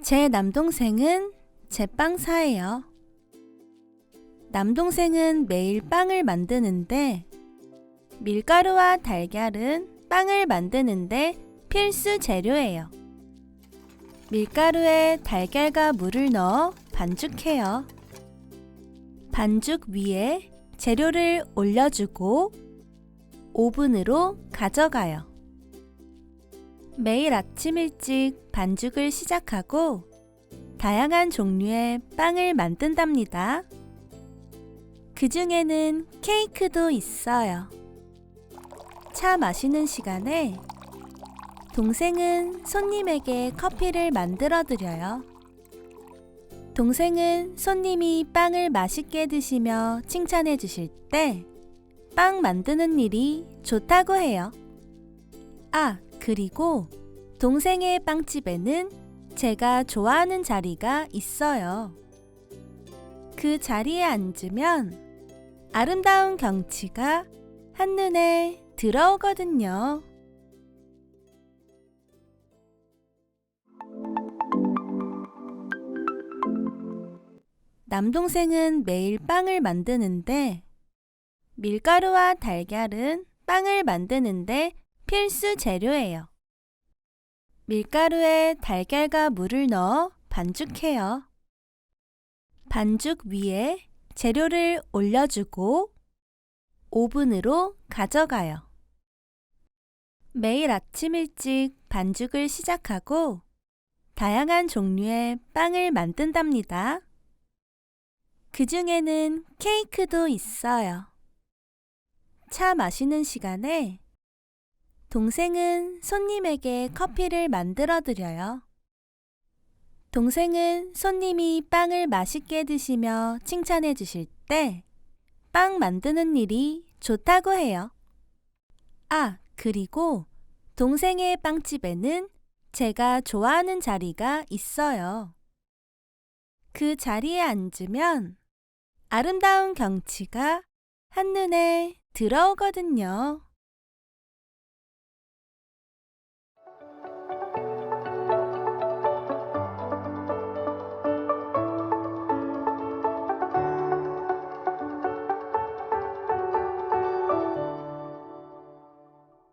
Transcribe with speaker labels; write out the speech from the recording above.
Speaker 1: 제 남동생은 제빵사예요. 남동생은 매일 빵을 만드는데 밀가루와 달걀은 빵을 만드는데 필수 재료예요. 밀가루에 달걀과 물을 넣어 반죽해요. 반죽 위에 재료를 올려주고 오븐으로 가져가요. 매일 아침 일찍 반죽을 시작하고 다양한 종류의 빵을 만든답니다. 그 중에는 케이크도 있어요. 차 마시는 시간에 동생은 손님에게 커피를 만들어 드려요. 동생은 손님이 빵을 맛있게 드시며 칭찬해 주실 때 빵 만드는 일이 좋다고 해요. 그리고 동생의 빵집에는 제가 좋아하는 자리가 있어요. 그 자리에 앉으면 아름다운 경치가 한눈에 들어오거든요. 남동생은 매일 빵을 만드는데 밀가루와 달걀은 빵을 만드는데 필수 재료예요. 밀가루에 달걀과 물을 넣어 반죽해요. 반죽 위에 재료를 올려주고 오븐으로 가져가요. 매일 아침 일찍 반죽을 시작하고 다양한 종류의 빵을 만든답니다. 그 중에는 케이크도 있어요. 차 마시는 시간에 동생은 손님에게 커피를 만들어 드려요. 동생은 손님이 빵을 맛있게 드시며 칭찬해 주실 때 빵 만드는 일이 좋다고 해요. 그리고 동생의 빵집에는 제가 좋아하는 자리가 있어요. 그 자리에 앉으면 아름다운 경치가 한눈에 들어오거든요.